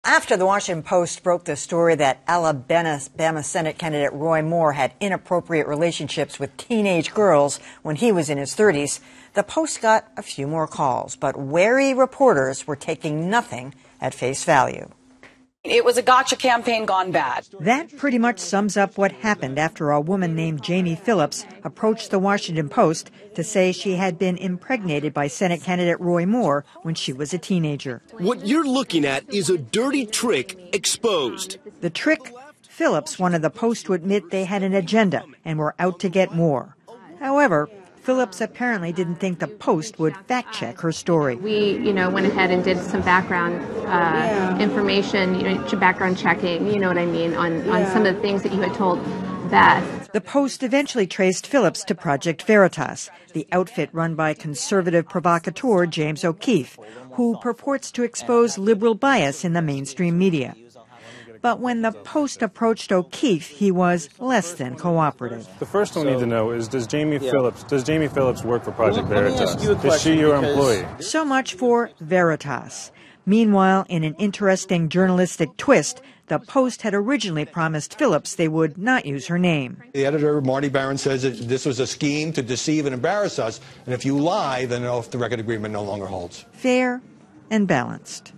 After the Washington Post broke the story that Alabama Senate candidate Roy Moore had inappropriate relationships with teenage girls when he was in his 30s, the Post got a few more calls, but wary reporters were taking nothing at face value. It was a gotcha campaign gone bad. That pretty much sums up what happened after a woman named Jamie Phillips approached the Washington Post to say she had been impregnated by Senate candidate Roy Moore when she was a teenager. What you're looking at is a dirty trick exposed. The trick? Phillips wanted the Post to admit they had an agenda and were out to get Moore. However, Phillips apparently didn't think the Post would fact-check her story. We, went ahead and did some background information, background checking, you know what I mean, on some of the things that you had told Beth. The Post eventually traced Phillips to Project Veritas, the outfit run by conservative provocateur James O'Keefe, who purports to expose liberal bias in the mainstream media. But when the Post approached O'Keefe, he was less than cooperative. The first one we need to know is, does Jamie Phillips work for Project Veritas? Is she your employee? So much for Veritas. Meanwhile, in an interesting journalistic twist, the Post had originally promised Phillips they would not use her name. The editor, Marty Barron, says that this was a scheme to deceive and embarrass us, and if you lie, then an off-the-record agreement no longer holds. Fair and balanced.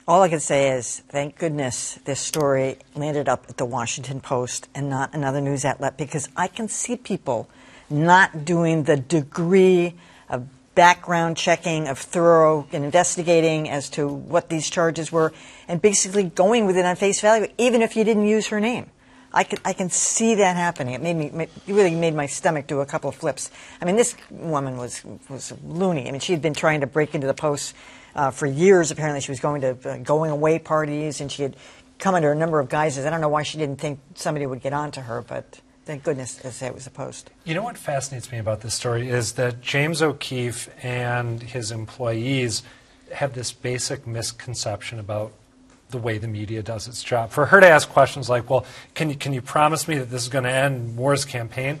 All I can say is, thank goodness this story landed up at the Washington Post and not another news outlet, because I can see people not doing the degree of background checking, of thorough investigating as to what these charges were, and basically going with it on face value, even if you didn't use her name. I can see that happening. It really made my stomach do a couple of flips. I mean, this woman was loony. I mean, she had been trying to break into the Post for years. Apparently, she was going to going away parties, and she had come under a number of guises. I don't know why she didn't think somebody would get on to her, but thank goodness, as I say, it was the Post. You know what fascinates me about this story is that James O'Keefe and his employees have this basic misconception about the way the media does its job. For her to ask questions like, well, can you promise me that this is going to end Moore's campaign?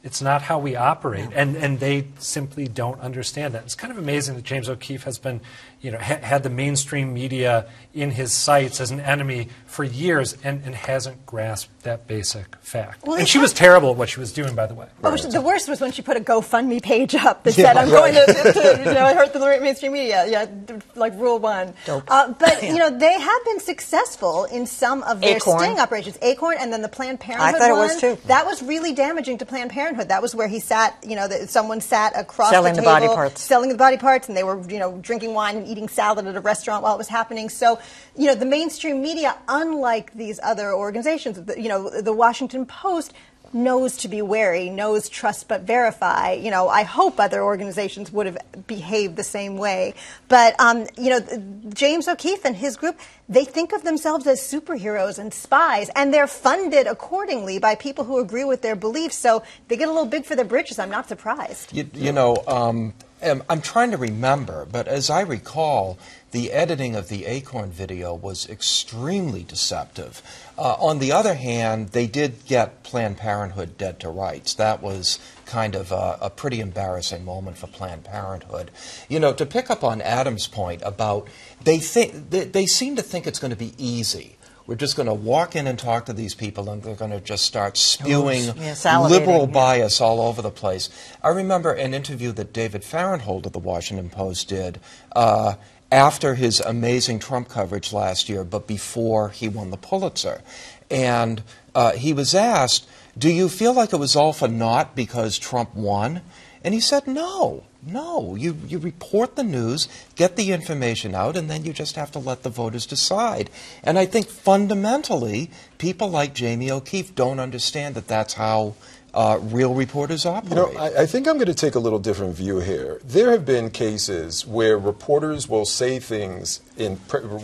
It's not how we operate, and they simply don't understand that. It's kind of amazing that James O'Keefe has been, had the mainstream media in his sights as an enemy for years and hasn't grasped that basic fact. Well, and she was terrible at what she was doing, by the way. Oh, the worst was when she put a GoFundMe page up that said, I'm going to hurt the mainstream media, like Rule 1. But, they have been successful in some of their sting operations. Acorn and then the Planned Parenthood I thought it was, too. That was really damaging to Planned Parenthood. That was where he sat, someone sat across the table. Selling the body parts. Selling the body parts, and they were, drinking wine and eating salad at a restaurant while it was happening. So, the mainstream media, unlike these other organizations, the Washington Post knows to be wary, knows trust but verify. I hope other organizations would have behaved the same way. But, James O'Keefe and his group, they think of themselves as superheroes and spies, and they're funded accordingly by people who agree with their beliefs. So they get a little big for their britches. I'm not surprised. I'm trying to remember, but as I recall, the editing of the Acorn video was extremely deceptive. On the other hand, they did get Planned Parenthood dead to rights. That was kind of a pretty embarrassing moment for Planned Parenthood. To pick up on Adam's point about they seem to think it's going to be easy. We're just going to walk in and talk to these people, and they're going to just start spewing liberal bias all over the place. I remember an interview that David Farenthold of the Washington Post did after his amazing Trump coverage last year, but before he won the Pulitzer. And he was asked, do you feel like it was all for naught because Trump won? And he said, no. You report the news, get the information out, and then you just have to let the voters decide. And I think fundamentally, people like Jamie O'Keefe don't understand that that's how real reporters operate. I think I'm going to take a little different view here. There have been cases where reporters will say things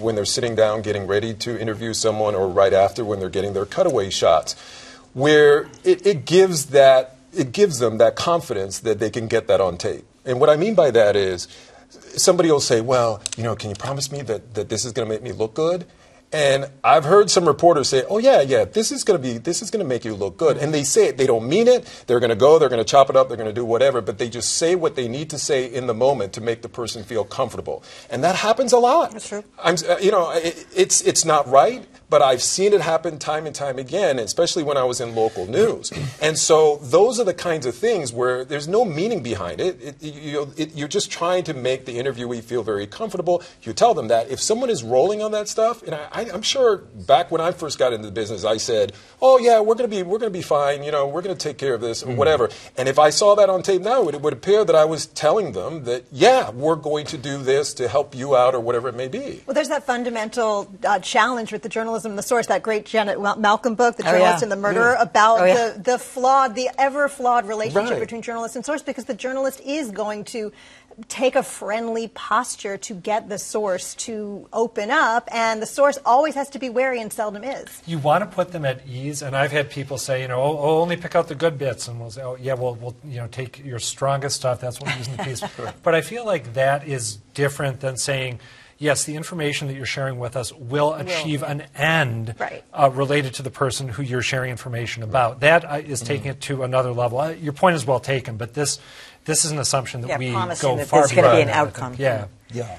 when they're sitting down getting ready to interview someone, or right after when they're getting their cutaway shots, where it gives them that confidence that they can get that on tape. And what I mean by that is somebody will say, well, can you promise me that this is going to make me look good? And I've heard some reporters say, "Oh yeah, this is going to make you look good." And they say it. They don't mean it. They're going to go. They're going to chop it up. They're going to do whatever. But they just say what they need to say in the moment to make the person feel comfortable. And that happens a lot. That's true. It's not right. But I've seen it happen time and time again, especially when I was in local news. And so those are the kinds of things where there's no meaning behind it. You're just trying to make the interviewee feel very comfortable. You tell them that. If someone is rolling on that stuff, and I'm sure back when I first got into the business, I said, "Oh yeah, we're going to be fine. We're going to take care of this, or whatever." And if I saw that on tape now, it would appear that I was telling them that, "Yeah, we're going to do this to help you out," or whatever it may be. Well, there's that fundamental challenge with the journalism and the source, that great Janet Malcolm book, The Journalist and the Murderer, about the ever flawed relationship between journalist and source, because the journalist is going to take a friendly posture to get the source to open up, and the source always has to be wary and seldom is. You want to put them at ease, and I've had people say, only pick out the good bits, and we'll say, we'll take your strongest stuff. That's what we use in the piece. But I feel like that is different than saying, yes, the information that you're sharing with us will achieve an end related to the person who you're sharing information about. That is taking it to another level. Your point is well taken, but this is an assumption that we go far beyond. There's going to be an outcome. Yeah. Yeah.